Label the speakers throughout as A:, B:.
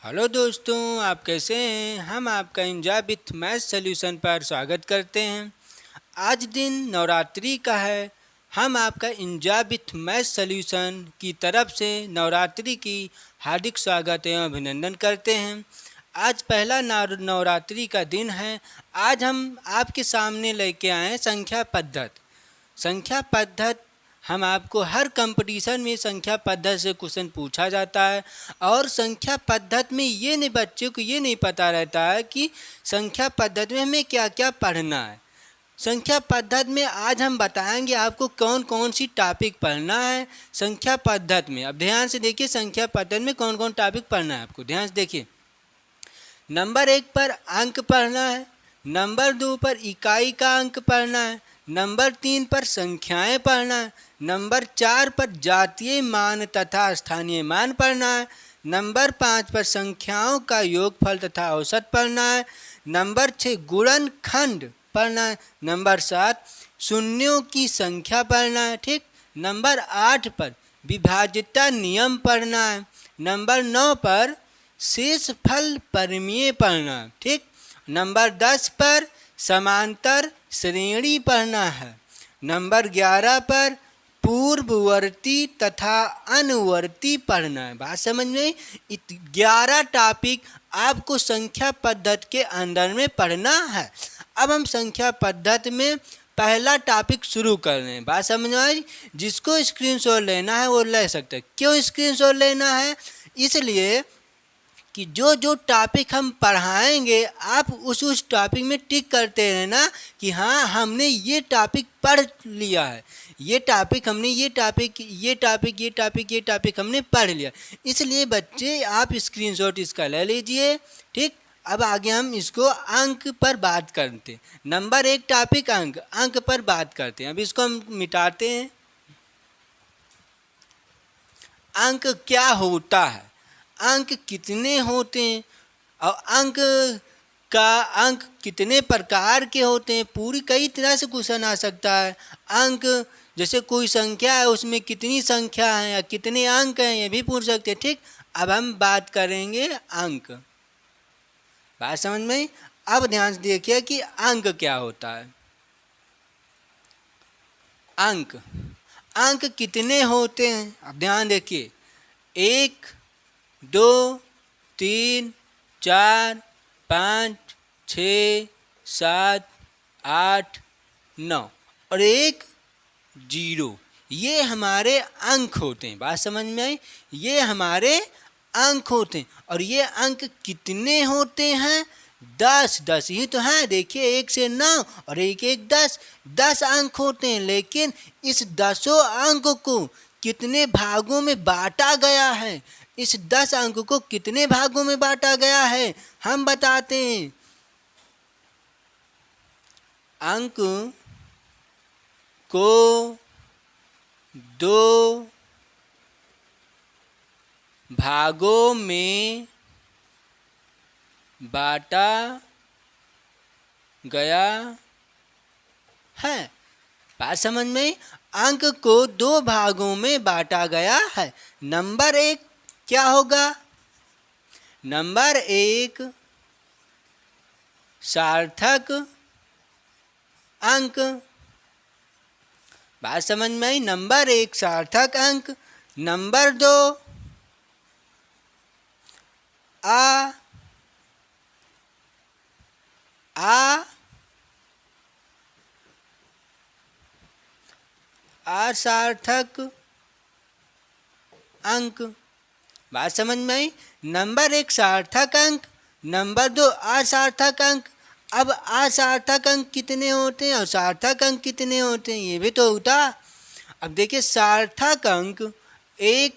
A: Hello दोस्तों, आप कैसे हैं। हम आपका इंजॉय विथ मैथ सॉल्यूशन पर स्वागत करते हैं। आज दिन नवरात्रि का है। हम आपका इंजॉय विथ मैथ सॉल्यूशन की तरफ से नवरात्रि की हार्दिक स्वागत एवं अभिनंदन करते हैं। आज पहला नवरात्रि का दिन है। आज हम आपके सामने लेके आए हैं संख्या पद्धति। संख्या पद्धति हम आपको हर कंपटीशन में संख्या पद्धति से क्वेश्चन पूछा जाता है और संख्या पद्धति में ये नहीं, बच्चों को ये नहीं पता रहता है कि संख्या पद्धति में हमें क्या क्या पढ़ना है। संख्या पद्धति में आज हम बताएंगे आपको कौन कौन सी टॉपिक पढ़ना है संख्या पद्धति में। अब ध्यान से देखिए, संख्या पद्धति में कौन कौन टॉपिक पढ़ना है आपको। ध्यान से देखिए, नंबर 1 पर अंक पढ़ना है, नंबर 2 पर इकाई का अंक पढ़ना है, नंबर 3 पर संख्याएं पढ़ना है, नंबर 4 पर जातीय मान तथा स्थानीय मान पढ़ना है, नंबर 5 पर संख्याओं का योगफल तथा औसत पढ़ना है, नंबर 6 गुणनखंड पढ़ना है, नंबर 7 शून्यों की संख्या पढ़ना है। ठीक, नंबर 8 पर विभाज्यता नियम पढ़ना है, नंबर 9 पर शेषफल परिमेय पढ़ना है। ठीक, नंबर 10 पर समांतर श्रेणी पढ़ना है, नंबर 11 पर पूर्ववर्ती तथा अनुवर्ती पढ़ना है। बात समझ में? 11 टॉपिक आपको संख्या पद्धति के अंदर में पढ़ना है। अब हम संख्या पद्धति में पहला टॉपिक शुरू कर रहे हैं। बात समझ में आई? जिसको स्क्रीनशॉट लेना है वो ले सकते हैं। क्यों स्क्रीनशॉट लेना है? इसलिए कि जो जो टॉपिक हम पढ़ाएंगे आप उस टॉपिक में टिक करते रहना कि हाँ हमने ये टॉपिक पढ़ लिया है, ये टॉपिक हमने ये टॉपिक हमने पढ़ लिया। इसलिए बच्चे आप स्क्रीनशॉट इसका ले लीजिए। ठीक, अब आगे हम इसको अंक पर बात करते हैं। नंबर 1 टॉपिक अंक पर बात करते हैं। अब इसको हम मिटाते हैं। अंक क्या होता है, अंक कितने होते हैं और अंक कितने प्रकार के होते हैं, पूरी कई तरह से क्वेश्चन आ सकता है। अंक जैसे कोई संख्या है उसमें कितनी संख्या है या कितने अंक हैं ये भी पूछ सकते हैं। ठीक, अब हम बात करेंगे अंक। बात समझ में? अब ध्यान से देखिए कि अंक क्या होता है। अंक कितने होते हैं, अब ध्यान देखिए। 1 2 3 4 5 6 7 8 9 और 1 0, ये हमारे अंक होते हैं। बात समझ में आई? ये हमारे अंक होते हैं। और ये अंक कितने होते हैं? 10 ही तो है। देखिए 1 से 9 और 1 1 10 अंक होते हैं। लेकिन इस 10 अंक को कितने भागों में बांटा गया है, इस 10 अंक को कितने भागों में बांटा गया है हम बताते हैं। अंक को 2 भागों में बांटा गया है। बात समझ में? अंक को 2 भागों में बांटा गया है। नंबर 1 क्या होगा? नंबर 1 सार्थक अंक। बात समझ में आई? नंबर 1 सार्थक अंक। नंबर 2 असार्थक अंक। बात समझ में आई? नंबर 1 सार्थक अंक, नंबर 2 असार्थक अंक। अब असार्थक अंक कितने होते हैं और सार्थक अंक कितने होते हैं ये भी तो होता। अब देखिए सार्थक अंक 1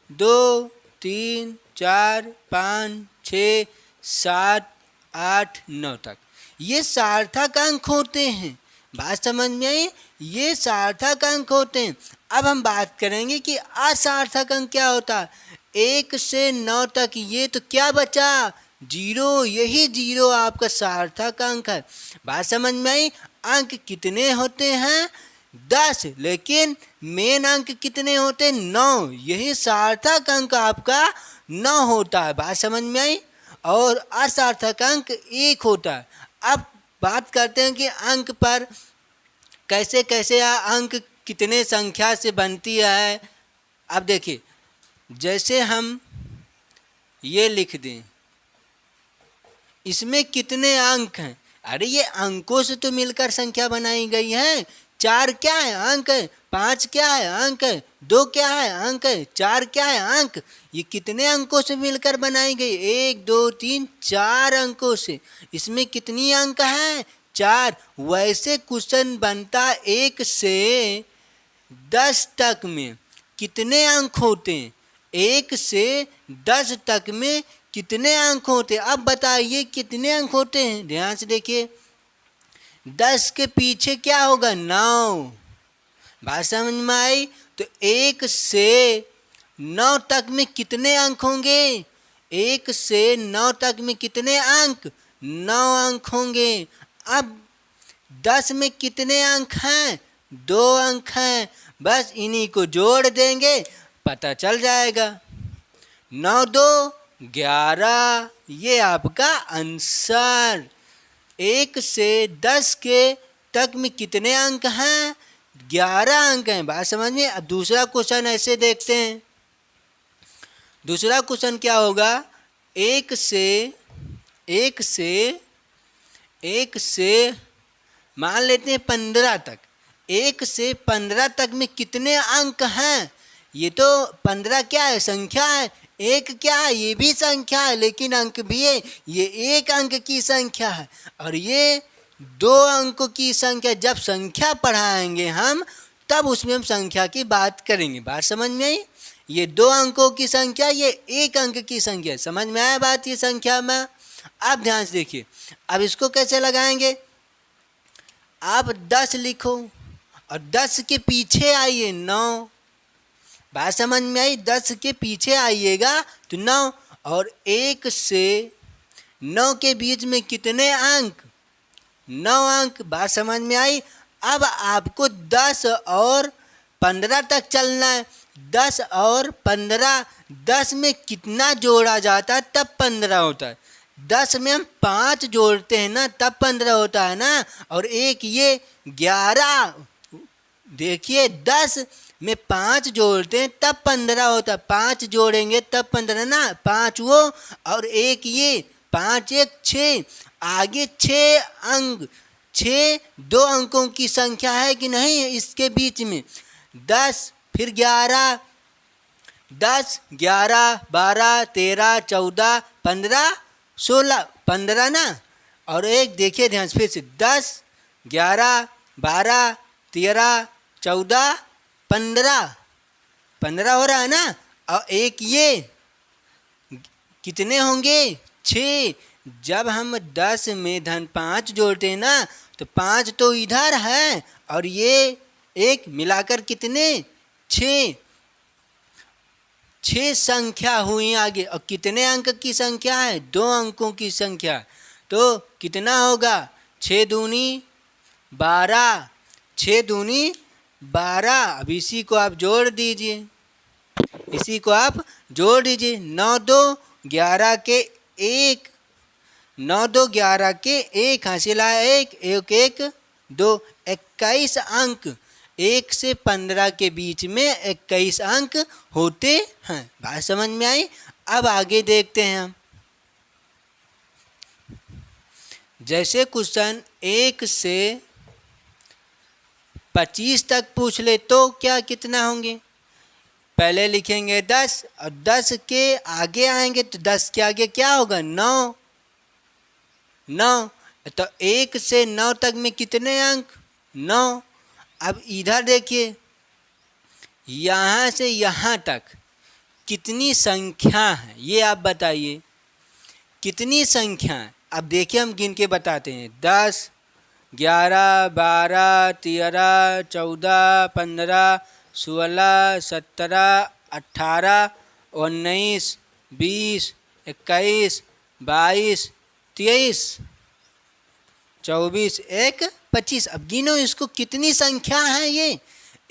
A: 2 3 4 5 6 7 8 9 तक ये सार्थक अंक होते हैं। बात समझ में आई? ये सार्थक अंक होते हैं। अब हम बात करेंगे कि असार्थक अंक क्या होता है। 1 से 9 तक ये तो क्या बचा? 0। यही 0 आपका सार्थक अंक है। बात समझ में आई? अंक कितने होते हैं? 10, लेकिन मेन अंक कितने होते हैं? 9। यही सार्थक अंक आपका 9 होता है। बात समझ में आई? और असार्थक अंक 1 होता है। अब बात करते हैं कि अंक पर कैसे कैसे अंक कितने संख्या से बनती है। अब देखिए, जैसे हम ये लिख दें, इसमें कितने अंक हैं? अरे ये अंकों से तो मिलकर संख्या बनाई गई है। 4 क्या है? अंक है। 5 क्या है? अंक है। 2 क्या है? अंक है। 4 क्या है? अंक। ये कितने अंकों से मिलकर बनाई गई? 1 2 3 4 अंकों से। इसमें कितनी अंक हैं? 4। वैसे क्वेश्चन बनता 1 से 10 तक में कितने अंक होते हैं? 1 से 10 तक में कितने अंक होते हैं? अब बताइए कितने अंक होते हैं? ध्यान से देखिए, 10 के पीछे क्या होगा? 9। बात समझ में आई? तो 1 से 9 तक में कितने अंक होंगे? 1 से 9 तक में कितने अंक? 9 अंक होंगे। अब 10 में कितने अंक हैं? 2 अंक हैं। बस इन्हीं को जोड़ देंगे, पता चल जाएगा। 9 2 11। ये आपका आंसर। 1 से 10 के तक में कितने अंक हैं? 11 अंक हैं। बात समझ में? अब दूसरा क्वेश्चन ऐसे देखते हैं। दूसरा क्वेश्चन क्या होगा? 1 से मान लेते हैं 15 तक। 1 से 15 तक में कितने अंक हैं? ये तो 15 क्या है? संख्या है। 1 क्या है? ये भी संख्या है, लेकिन अंक भी है। ये 1 अंक की संख्या है और ये 2 अंकों की संख्या। जब संख्या पढ़ाएंगे हम, तब उसमें हम संख्या की बात करेंगे। बात समझ में आई? ये 2 अंकों की संख्या, ये 1 अंक की संख्या। समझ में आया बात ये संख्या में? अब ध्यान से देखिए, अब इसको कैसे लगाएंगे? आप 10 लिखो और 10 के पीछे आइए 9। बात समझ में आई? 10 के पीछे आइएगा तो 9। और 1 से 9 के बीच में कितने अंक? 9 अंक। बात समझ में आई? अब आपको 10 और 15 तक चलना है। 10 और 15, 10 में कितना जोड़ा जाता है तब 15 होता है? 10 में हम 5 जोड़ते हैं ना, तब 15 होता है ना। और एक ये 11, देखिए 10 में 5 जोड़ते हैं तब 15 होता है। 5 जोड़ेंगे तब 15 ना। 5 वो और एक ये, 5 1 6। आगे 6 अंक, 6 2 अंकों की संख्या है कि नहीं इसके बीच में? 10 फिर 11, 10 11 12 13 14 15 16, 15 ना। और एक देखिए ध्यान से, फिर से 10 11 12 13 14 15, 15 हो रहा है ना। और एक ये कितने होंगे? 6। जब हम 10 में धन 5 जोड़ते हैं ना, तो 5 तो इधर है और ये एक मिलाकर कितने? 6। 6 संख्या हुई आगे। और कितने अंक की संख्या है? 2 अंकों की संख्या। तो कितना होगा? 6 दूनी 12, 6 दूनी 12। अब इसी को आप जोड़ दीजिए, इसी को आप जोड़ दीजिए। 9 2 11 के 1, 9 2 11 के 1 हासिल आया 1 1 1 2, 21 अंक। 1 से 15 के बीच में 21 अंक होते हैं। बात समझ में आई? अब आगे देखते हैं हम। जैसे क्वेश्चन 1 से 25 तक पूछ ले तो क्या कितना होंगे? पहले लिखेंगे 10 और 10 के आगे आएंगे तो 10 के आगे क्या होगा? 9। 9 तो 1 से 9 तक में कितने अंक? 9। अब इधर देखिए, यहाँ से यहाँ तक कितनी संख्या है ये आप बताइए, कितनी संख्या है? अब देखिए हम गिन के बताते हैं। 10 11 12 13 14 15 16 17 18 19 20 21 22 23 24 1 25। अब गिनो इसको, कितनी संख्या है ये?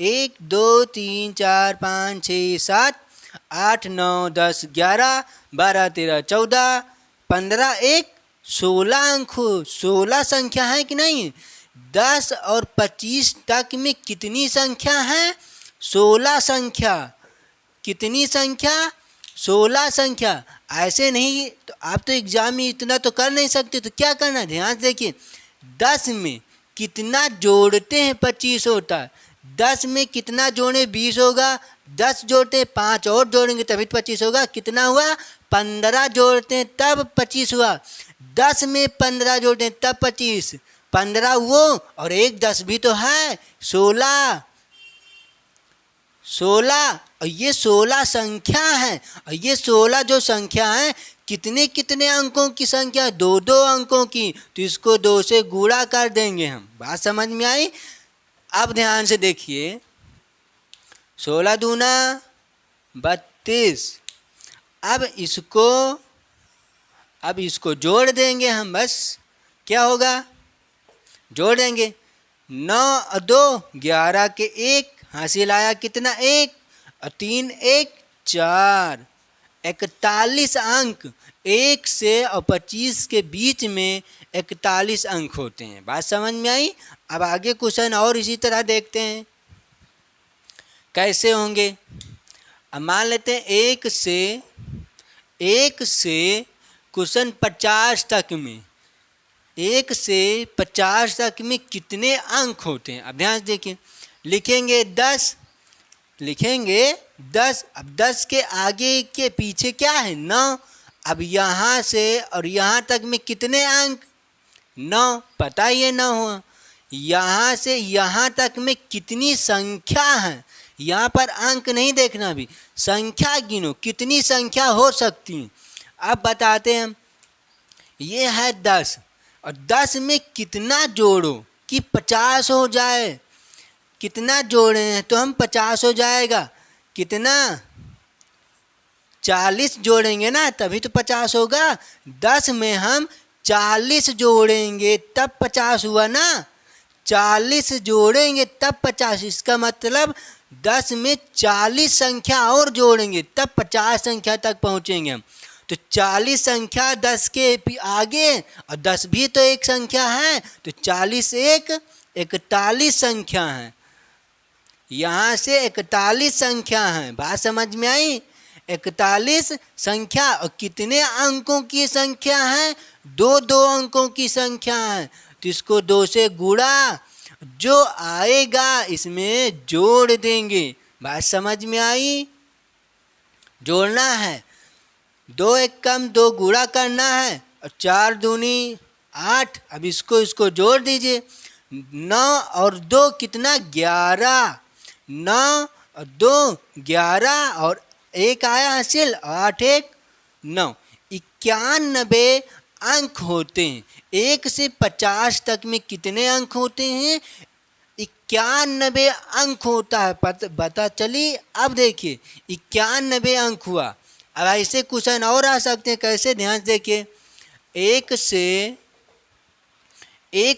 A: 1 2 3 4 5 6 7 8 9 10 11 12 13 14 15 1 16 अंक हो। 16 संख्या है कि नहीं? 10 और 25 तक में कितनी संख्या है? 16 संख्या। कितनी संख्या? 16 संख्या। ऐसे नहीं तो आप तो एग्जाम में इतना तो कर नहीं सकते, तो क्या करना, ध्यान से देखिए। 10 में कितना जोड़ते हैं 25 होता है। 10 में कितना जोड़े 20 होगा। 10 जोड़ते हैं 5 और जोड़ेंगे तभी 25 होगा। कितना हुआ? 15 जोड़ते हैं तब 25 हुआ। 10 में 15 जोड़ते हैं तब 25। 15 वो और एक 10 भी तो है, 16। 16 और ये 16 संख्या है। और ये 16 जो संख्या है कितने कितने अंकों की संख्या? 2-2 अंकों की। तो इसको 2 से गुणा कर देंगे हम। बात समझ में आई? अब ध्यान से देखिए, 16 दूना 32। अब इसको जोड़ देंगे हम। बस क्या होगा? जोड़ देंगे। 9 और 2 11 के 1 हासिल आया कितना? 1 और 3 1 4। 41 अंक। 1 से और 25 के बीच में 41 अंक होते हैं। बात समझ में आई? अब आगे क्वेश्चन और इसी तरह देखते हैं कैसे होंगे। अब मान लेते हैं 1 से क्वेश्चन 50 तक में, 1 से 50 तक में कितने अंक होते हैं? अब ध्यान से देखिए। लिखेंगे 10। अब 10 के आगे के पीछे क्या है? 9। अब यहाँ से और यहाँ तक में कितने अंक? 9। पता ही है 9 हुआ। यहाँ से यहाँ तक में कितनी संख्या है? यहाँ पर अंक नहीं देखना, भी संख्या गिनो कितनी संख्या हो सकती है। अब बताते हैं हम। ये है 10 और 10 में कितना जोड़ो कि 50 हो जाए। कितना जोड़े हैं तो हम 50 हो जाएगा। कितना? 40 जोड़ेंगे ना तभी तो 50 होगा। 10 में हम 40 जोड़ेंगे तब 50 हुआ ना। 40 जोड़ेंगे तब 50। इसका मतलब 10 में 40 संख्या और जोड़ेंगे तब 50 संख्या तक पहुँचेंगे हम। तो 40 संख्या 10 के आगे और 10 भी तो एक संख्या है, तो 40 1 41 संख्या है। यहाँ से 41 संख्या है। बात समझ में आई? 41 संख्या। और कितने अंकों की संख्या है? 2-2 अंकों की संख्या है। तो इसको 2 से गुणा, जो आएगा इसमें जोड़ देंगे। बात समझ में आई? जोड़ना है। 2 1 कम 2 गुणा करना है और 4 दूनी 8। अब इसको जोड़ दीजिए। 9 और 2 कितना? 11। 9 और 2 11 और 1 आया हासिल। 8 1 9। 91 अंक होते हैं। 1 से 50 तक में कितने अंक होते हैं? 91 अंक होता है। पता चली? अब देखिए 91 अंक हुआ। अब ऐसे क्वेश्चन और आ सकते हैं। कैसे? ध्यान से देखिए। 1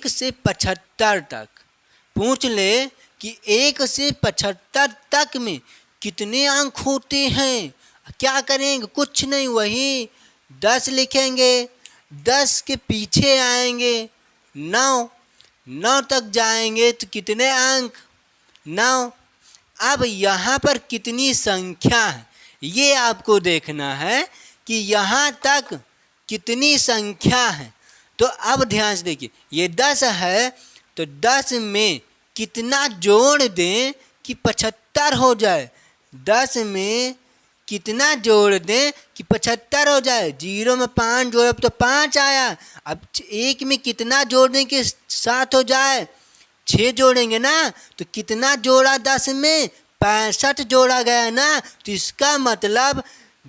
A: से 75 तक पूछ ले कि 1 से 75 तक में कितने अंक होते हैं। क्या करेंगे? कुछ नहीं, वही 10 लिखेंगे। 10 के पीछे आएंगे 9 तक जाएंगे तो कितने अंक? 9। अब यहाँ पर कितनी संख्या है ये आपको देखना है कि यहाँ तक कितनी संख्या है। तो अब ध्यान से देखिए, ये 10 है तो 10 में कितना जोड़ दें कि 75 हो जाए। 10 में कितना जोड़ दें कि 75 हो जाए। 0 में 5 जोड़े तो 5 आया। अब 1 में कितना जोड़ दें कि 7 हो जाए। 6 जोड़ेंगे ना तो कितना जोड़ा? 10 में 65 जोड़ा गया ना। तो इसका मतलब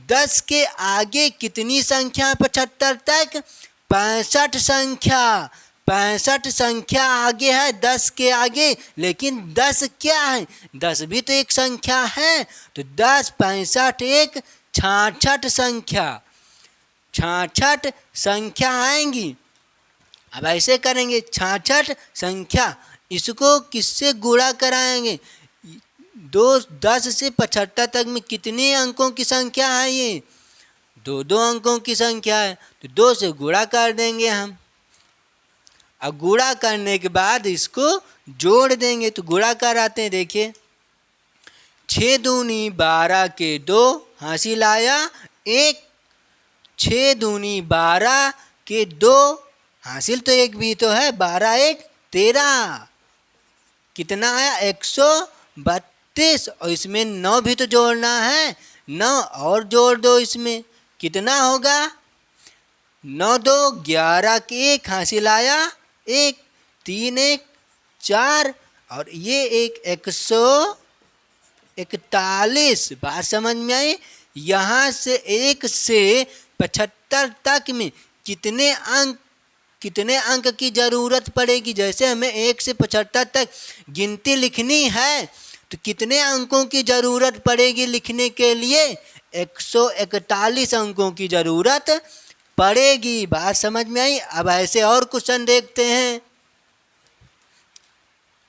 A: 10 के आगे कितनी संख्या? 75 तक 65 संख्या। 65 संख्या आगे है 10 के आगे। लेकिन 10 क्या है? 10 भी तो एक संख्या है। तो 10 65 1 66 संख्या। 66 संख्या आएंगी। अब ऐसे करेंगे 66 संख्या। इसको किससे गुणा कराएंगे? 10 से 75 तक में कितने अंकों की संख्या है? ये दो दो अंकों की संख्या है, तो 2 से गुणा कर देंगे हम। अब गुणा करने के बाद इसको जोड़ देंगे, तो गुणा कर आते हैं। देखिए 6 दूनी 12 के 2 हासिल आया 1। 6 दूनी 12 के 2 हासिल तो 1 भी तो है, 12 1 13। कितना आया? 132। और इसमें 9 भी तो जोड़ना है, 9 और जोड़ दो इसमें। कितना होगा? 9 2 11 के 1 हासिल आया 1, 3 1 4 और ये 141। बात समझ में आई? यहाँ से 1 से 75 तक में कितने अंक की ज़रूरत पड़ेगी? जैसे हमें 1 से 75 तक गिनती लिखनी है, तो कितने अंकों की ज़रूरत पड़ेगी लिखने के लिए? 141 अंकों की ज़रूरत पड़ेगी। बात समझ में आई? अब ऐसे और क्वेश्चन देखते हैं।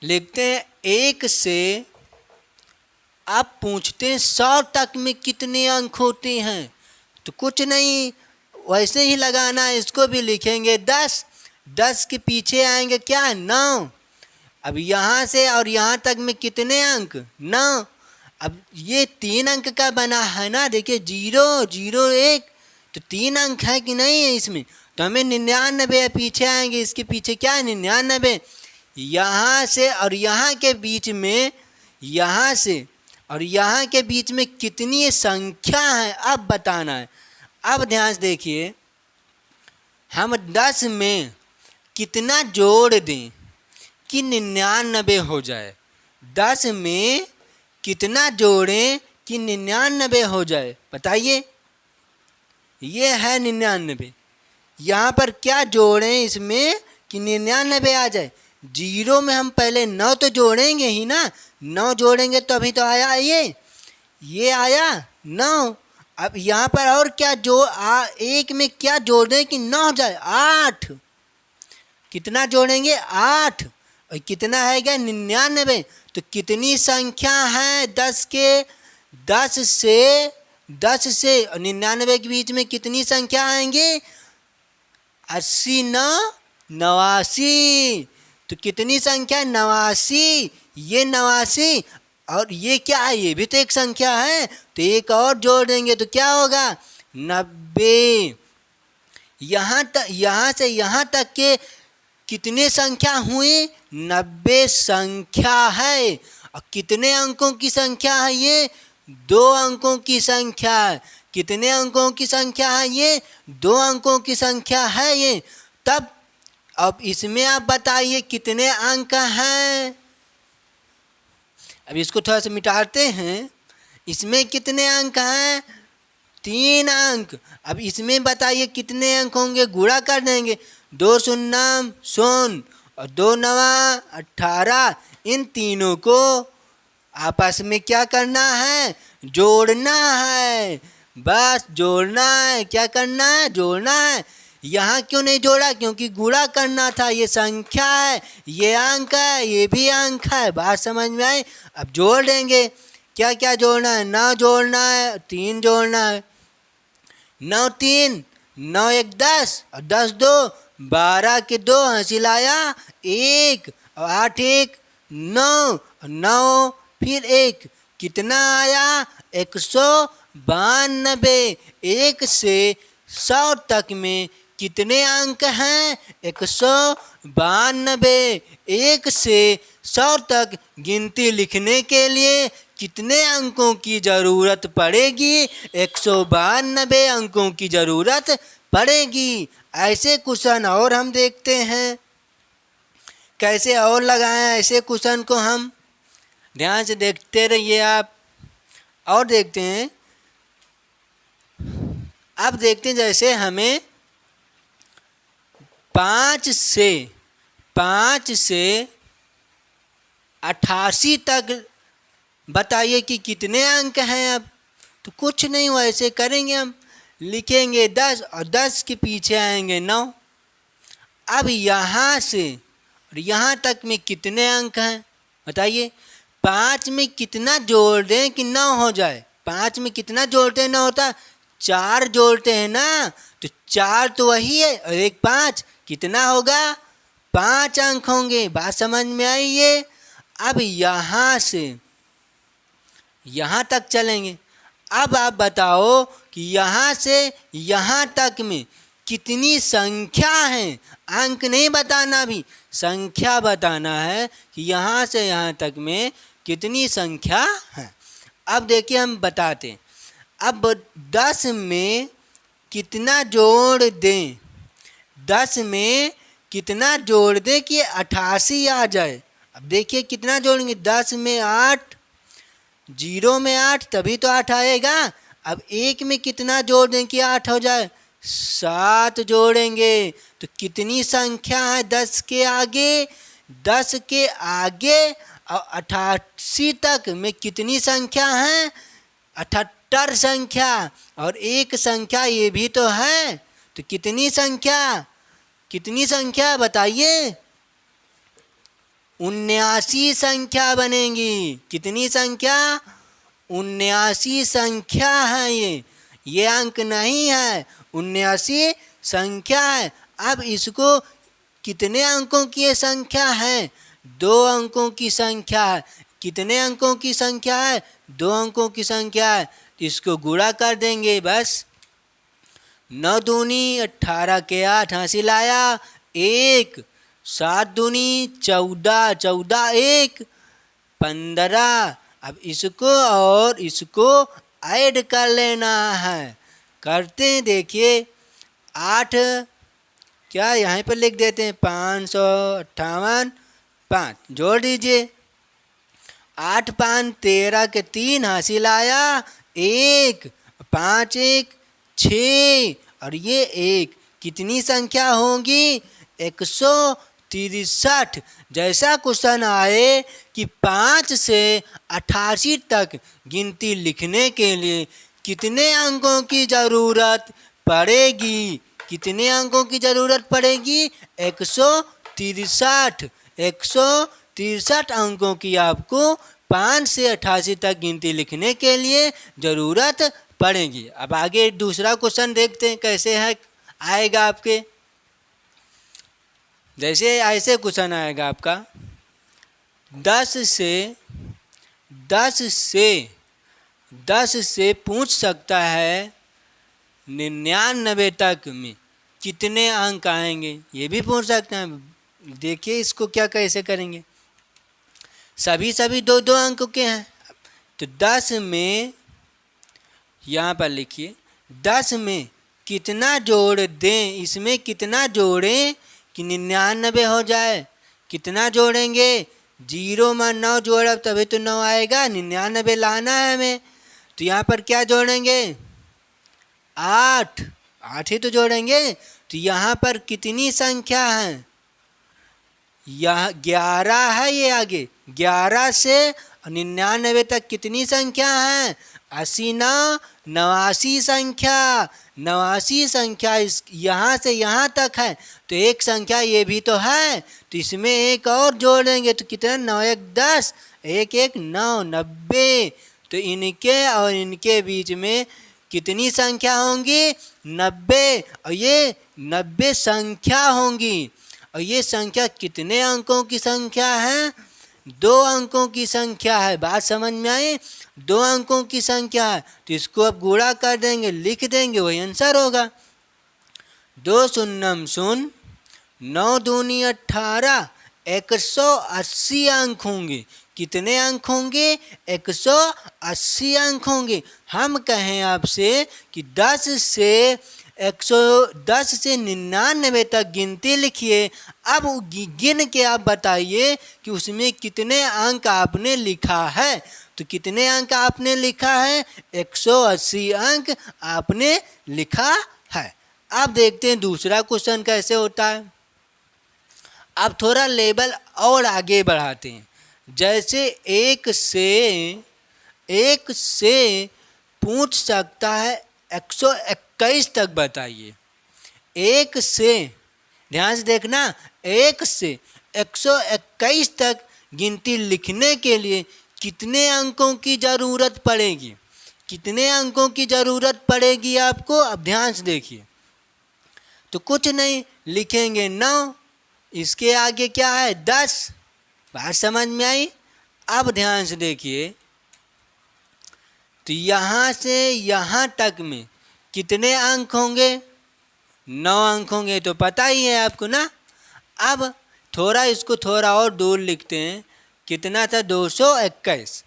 A: लिखते हैं 1 से आप पूछते हैं 100 तक में कितने अंक होते हैं? तो कुछ नहीं, वैसे ही लगाना है। इसको भी लिखेंगे 10। 10 के पीछे आएंगे क्या? 9। अब यहाँ से और यहाँ तक में कितने अंक? 9। अब ये 3 अंक का बना है ना, देखिए 0 0 1, तो 3 अंक है कि नहीं है इसमें? तो हमें 99 पीछे आएंगे। इसके पीछे क्या है? 99। यहाँ से और यहाँ के बीच में, यहाँ से और यहाँ के बीच में कितनी संख्या है अब बताना है। अब ध्यान से देखिए, हम 10 में कितना जोड़ दें कि 99 हो जाए? 10 में कितना जोड़ें कि 99 हो जाए? बताइए। ये है 99। यहाँ पर क्या जोड़ें इसमें कि 99 आ जाए? 0 में हम पहले 9 तो जोड़ेंगे ही ना, 9 जोड़ेंगे तो अभी तो आया ये आया 9। अब यहाँ पर और क्या एक में क्या जोड़ दें कि 9 हो जाए? 8। कितना जोड़ेंगे? 8। और कितना है क्या? 99। तो कितनी संख्या है 10 से और 99 के बीच में कितनी संख्या आएंगी? 80 9 89। तो कितनी संख्या? 89। ये 89 और ये क्या है? ये भी तो एक संख्या है, तो एक और जोड़ देंगे तो क्या होगा? 90। यहाँ से यहाँ तक के कितने संख्या हुई? 90 संख्या है। और कितने अंकों की संख्या है ये? 2 अंकों की संख्या है। कितने अंकों की संख्या है ये? 2 अंकों की संख्या है ये। तब अब इसमें आप बताइए कितने अंक हैं? अब इसको थोड़ा सा मिटाते हैं। इसमें कितने अंक हैं? 3 अंक। अब इसमें बताइए कितने अंक होंगे? गुणा कर देंगे। 2 शून्य शून्य और 2 नवा 18। इन तीनों को आपस में क्या करना है? जोड़ना है। बस जोड़ना है। क्या करना है? जोड़ना है। यहाँ क्यों नहीं जोड़ा? क्योंकि गुणा करना था। ये संख्या है, ये अंक है, ये भी अंक है। बात समझ में आई? अब जोड़ देंगे। क्या क्या जोड़ना है? 9 जोड़ना है, 3 जोड़ना है। 9 3 9 1 10 और 10 2 12 के 2 हासिल आया 1 और 8 1 9 और 9 फिर 1 कितना आया? 192। 1 से 100 तक में कितने अंक हैं? 192। 1 से 100 तक गिनती लिखने के लिए कितने अंकों की ज़रूरत पड़ेगी? 192 अंकों की ज़रूरत पड़ेगी। ऐसे क्वेश्चन और हम देखते हैं, कैसे और लगाएं ऐसे क्वेश्चन को हम। ध्यान से देखते रहिए आप। और देखते हैं, अब देखते हैं जैसे हमें 5 से 88 तक बताइए कि कितने अंक हैं। अब तो कुछ नहीं, वैसे करेंगे हम। लिखेंगे 10 और 10 के पीछे आएंगे 9। अब यहाँ से और यहाँ तक में कितने अंक हैं बताइए? 5 में कितना जोड़ दें कि 9 हो जाए? 5 में कितना जोड़ते हैं 9 होता? 4 जोड़ते हैं ना, तो 4 तो वही है और 1 5 कितना होगा? 5 अंक होंगे। बात समझ में आई ये? अब यहाँ से यहाँ तक चलेंगे। अब आप बताओ कि यहाँ से यहाँ तक में कितनी संख्या है? अंक नहीं बताना, भी संख्या बताना है कि यहाँ से यहाँ तक में कितनी संख्या है। अब देखिए हम बताते हैं। अब 10 में कितना जोड़ दें? 10 में कितना जोड़ दें कि 88 आ जाए? अब देखिए कितना जोड़ेंगे। 10 में 8, 0 में 8, तभी तो 8 आएगा। अब 1 में कितना जोड़ दें कि 8 हो जाए? 7 जोड़ेंगे। तो कितनी संख्या है 10 के आगे? 10 के आगे और 88 तक में कितनी संख्या है? 78 संख्या। और एक संख्या ये भी तो है, तो कितनी संख्या? कितनी संख्या बताइए? 79 संख्या बनेगी। कितनी संख्या? 79 संख्या है ये अंक नहीं है, 79 संख्या है। अब इसको कितने अंकों की ये संख्या है? 2 अंकों की संख्या है। कितने अंकों की संख्या है? 2 अंकों की संख्या है। इसको गुणा कर देंगे बस। 9 दूनी 18 के 8 हासिल आया 1। 7 दूनी 14, 14 1 15। अब इसको और इसको ऐड कर लेना है। करते हैं, देखिए 8 क्या यहाँ पर लिख देते हैं 558, 5 जोड़ दीजिए। 8 5 13 के 3 हासिल आया 1, 5 1 6 और ये 1। कितनी संख्या होगी? 163। जैसा क्वेश्चन आए कि 5 से 88 तक गिनती लिखने के लिए कितने अंकों की ज़रूरत पड़ेगी? कितने अंकों की ज़रूरत पड़ेगी? 163। 163 अंकों की आपको 5 से 88 तक गिनती लिखने के लिए ज़रूरत पड़ेगी। अब आगे दूसरा क्वेश्चन देखते हैं कैसे है आएगा आपके। जैसे ऐसे क्वेश्चन आएगा आपका 10 से पूछ सकता है 99 तक में कितने अंक आएंगे, ये भी पूछ सकते हैं। देखिए इसको क्या कैसे करेंगे। सभी 2 अंक के हैं, तो 10 में यहाँ पर लिखिए 10 में कितना जोड़ दें? इसमें कितना जोड़ें कि 99 हो जाए? कितना जोड़ेंगे? 0 में 9 जोड़ब तभी तो 9 आएगा। 99 लाना है हमें, तो यहाँ पर क्या जोड़ेंगे? 8 ही तो जोड़ेंगे। तो यहाँ पर कितनी संख्या है? यह 11 है। ये आगे 11 से 99 तक कितनी संख्या है? 80 9 89 संख्या। 89 संख्या इस यहाँ से यहाँ तक है, तो एक संख्या ये भी तो है, तो इसमें एक और जोड़ देंगे तो कितना? 9 1 10 1 1 9 90। तो इनके और इनके बीच में कितनी संख्या होंगी? 90। और ये 90 संख्या होंगी। और ये संख्या कितने अंकों की संख्या है? 2 अंकों की संख्या है। बात समझ में आई? 2 अंकों की संख्या है, तो इसको अब गुणा कर देंगे, लिख देंगे, वही आंसर होगा। 2 शून्यम शून्य 9 दूनी 18 180 अंक होंगे। कितने अंक होंगे? 180 अंक होंगे। हम कहें आपसे कि 10 से 99 तक गिनती लिखिए। अब गिन के आप बताइए कि उसमें कितने अंक आपने लिखा है। तो कितने अंक आपने लिखा है? 180 अंक आपने लिखा है। अब देखते हैं दूसरा क्वेश्चन कैसे होता है। अब थोड़ा लेवल और आगे बढ़ाते हैं। जैसे 1 से पूछ सकता है 121 तक बताइए। 1 से, ध्यान से देखना, 1 से 121 तक गिनती लिखने के लिए कितने अंकों की ज़रूरत पड़ेगी, कितने अंकों की ज़रूरत पड़ेगी आपको, अब ध्यान से देखिए। तो कुछ नहीं, लिखेंगे 9, इसके आगे क्या है 10। बात समझ में आई? अब ध्यान से देखिए, तो यहाँ से यहाँ तक में कितने अंक होंगे, 9 अंक होंगे, तो पता ही है आपको ना। अब थोड़ा इसको थोड़ा और दूर लिखते हैं, कितना था 221।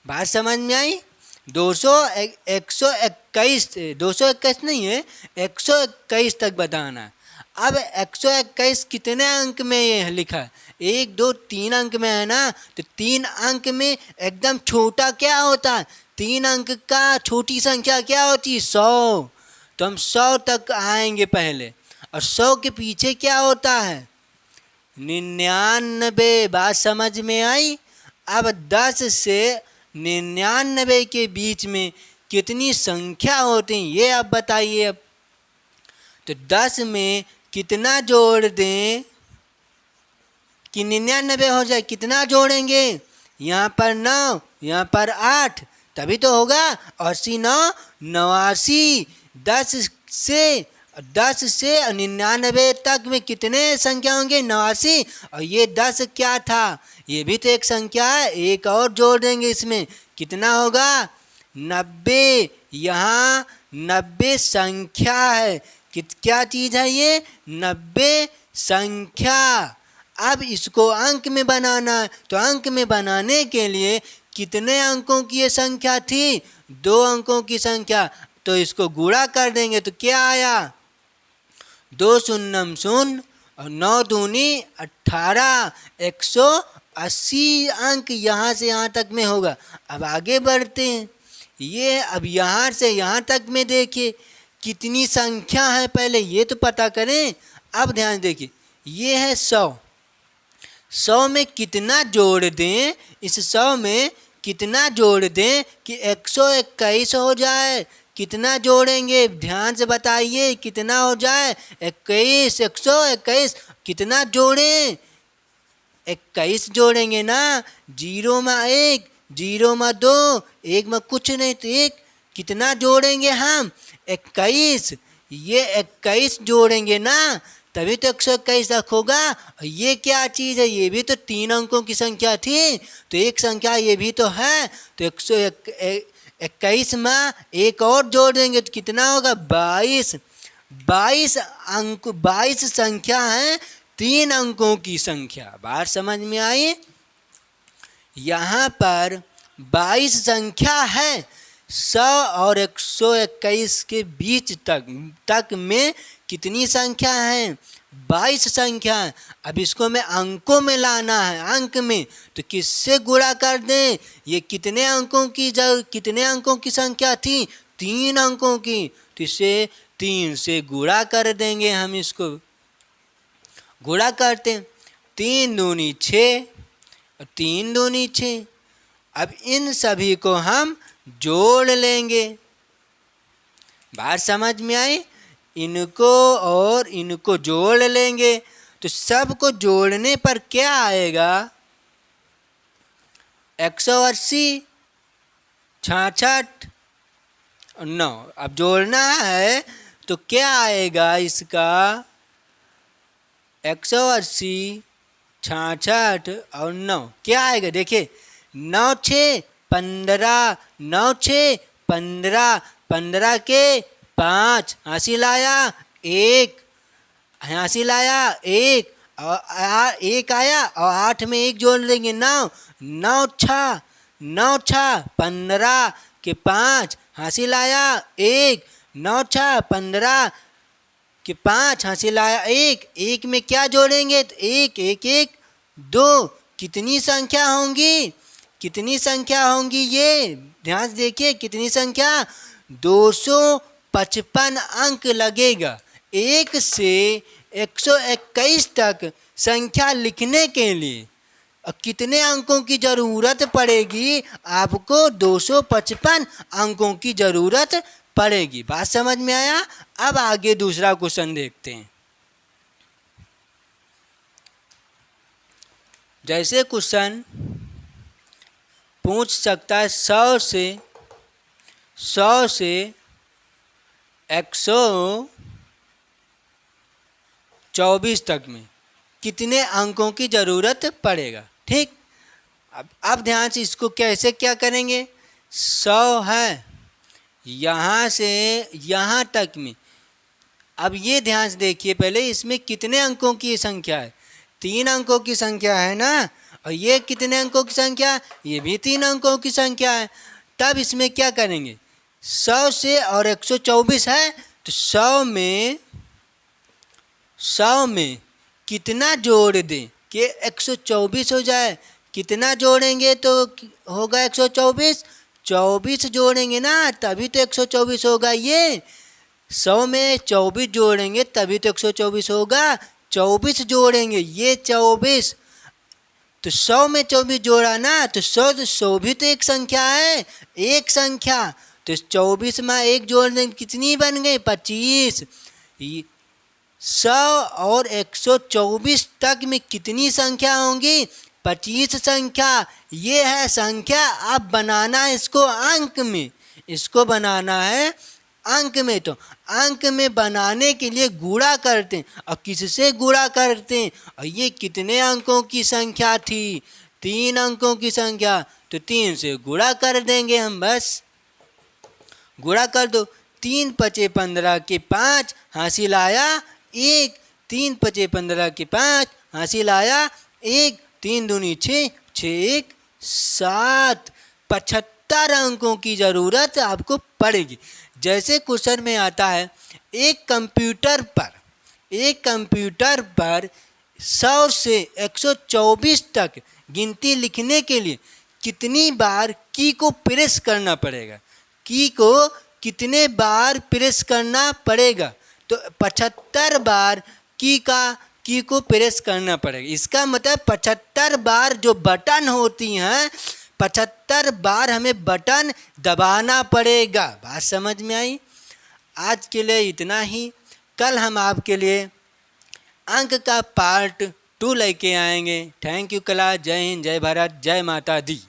A: बात समझ में आई? 121 221 नहीं है, 121 तक बताना है। अब 121 कितने अंक में ये लिखा है, 1 2 3 अंक में है ना, तो 3 अंक में एकदम छोटा क्या होता है, 3 अंक का छोटी संख्या क्या होती है, 100। तो हम 100 तक आएंगे पहले, और 100 के पीछे क्या होता है, 99। बात समझ में आई? अब 10 से 99 के बीच में कितनी संख्या होती हैं, ये आप बताइए। अब तो 10 में कितना जोड़ दें कि 99 हो जाए, कितना जोड़ेंगे, यहाँ पर 9, यहाँ पर 8, तभी तो होगा 80 9 89। 10 से 99 तक में कितने संख्या होंगे, 89। और ये 10 क्या था, ये भी तो एक संख्या है, एक और जोड़ देंगे इसमें, कितना होगा 90। यहाँ 90 संख्या है, क्या चीज़ है ये, 90 संख्या। अब इसको अंक में बनाना है, तो अंक में बनाने के लिए कितने अंकों की ये संख्या थी, 2 अंकों की संख्या, तो इसको गुणा कर देंगे तो क्या आया, 2 शून्यम शून्य और 9 दूनी 18, 180 अंक यहाँ से यहाँ तक में होगा। अब आगे बढ़ते हैं, ये अब यहाँ से यहाँ तक में देखिए कितनी संख्या है, पहले ये तो पता करें। अब ध्यान देखिए, ये है 100 में कितना जोड़ दें, इस 100 में कितना जोड़ दें कि 121 हो जाए, कितना जोड़ेंगे, ध्यान से बताइए, कितना हो जाए 21, 121, कितना जोड़ें, 21 जोड़ेंगे ना, 0 में 1, 0 में 2, 1 में कुछ नहीं, तो 1, कितना जोड़ेंगे हम 21, ये 21 जोड़ेंगे ना, तभी तो 121 तक होगा। ये क्या चीज़ है, ये भी तो 3 अंकों की संख्या थी, तो एक संख्या ये भी तो है, तो 121 में एक और जोड़ देंगे तो कितना होगा 22। 22 अंक, 22 संख्या है, 3 अंकों की संख्या। बात समझ में आई? यहाँ पर 22 संख्या है, 100 और 121 के बीच तक में कितनी संख्या है, 22 संख्या है। अब इसको मैं अंकों में लाना है, अंक में, तो किससे गुणा कर दें, ये कितने अंकों की संख्या थी, 3 अंकों की, तो इसे 3 से गुणा कर देंगे। हम इसको गुणा करते हैं, 3 दूनी 6 और 3 दूनी 6। अब इन सभी को हम जोड़ लेंगे। बात समझ में आई? इनको और इनको जोड़ लेंगे, तो सबको जोड़ने पर क्या आएगा, 180, 66 और 9। अब जोड़ना है तो क्या आएगा इसका, 180, 66 और 9 क्या आएगा, देखिए 9 6 15, 9 6 15, 15 के 5, हासिल आया 1, हासिल आया 1 और 1 आया, और 8 में 1 जोड़ लेंगे 9, 9 6 15 के 5, हासिल आया 1, 9 6 15 के 5, हासिल आया 1, 1 में क्या जोड़ेंगे, तो 1 1 1 2, कितनी संख्या होंगी, कितनी संख्या होंगी, ये ध्यान से देखिए, कितनी संख्या, 255 अंक लगेगा। 1 से 121 तक संख्या लिखने के लिए कितने अंकों की ज़रूरत पड़ेगी, आपको 255 अंकों की ज़रूरत पड़ेगी। बात समझ में आया? अब आगे दूसरा क्वेश्चन देखते हैं। जैसे क्वेश्चन पूछ सकता है 100 से 124 तक में कितने अंकों की ज़रूरत पड़ेगा। ठीक, अब ध्यान से इसको कैसे क्या करेंगे। 100 है यहाँ से यहाँ तक में। अब ये ध्यान से देखिए, पहले इसमें कितने अंकों की संख्या है, 3 अंकों की संख्या है ना, और ये कितने अंकों की संख्या है, ये भी 3 अंकों की संख्या है। तब इसमें क्या करेंगे, 100 से और 124 है तो 100 में कितना जोड़ दें कि 124 हो जाए। कितना जोड़ेंगे तो होगा 124, 24 जोड़ेंगे ना तभी तो 124 होगा। ये 100 में 24 जोड़ेंगे तभी तो 124 होगा। 24 जोड़ेंगे, ये 24 तो 100 में 24 जोड़ा ना तो 100 भी तो एक संख्या है, एक संख्या। तो 24 में 1 जोड़ देंगे, कितनी बन गई, 25। 100 और 124 तक में कितनी संख्या होंगी, 25 संख्या। ये है संख्या। अब बनाना है इसको अंक में, इसको बनाना है अंक में। तो अंक में बनाने के लिए गुणा करते हैं, और किससे गुणा करते हैं, और ये कितने अंकों की संख्या थी, 3 अंकों की संख्या, तो 3 से गुणा कर देंगे हम। बस गुणा कर दो, 3 पचे 15 के 5 हासिल आया 1, 3 पचे 15 के 5 हासिल आया 1, 3 दूनी 6, 6 1 7। 75 अंकों की ज़रूरत आपको पड़ेगी। जैसे क्वेश्चन में आता है, एक कंप्यूटर पर 100 से 124 तक गिनती लिखने के लिए कितनी बार की को प्रेस करना पड़ेगा, की को कितने बार प्रेस करना पड़ेगा। तो 75 बार की को प्रेस करना पड़ेगा। इसका मतलब 75 बार जो बटन होती हैं, 75 बार हमें बटन दबाना पड़ेगा। बात समझ में आई। आज के लिए इतना ही। कल हम आपके लिए अंक का पार्ट 2 लेके आएंगे। Thank you class. जय हिंद, जय भारत, जय माता दी।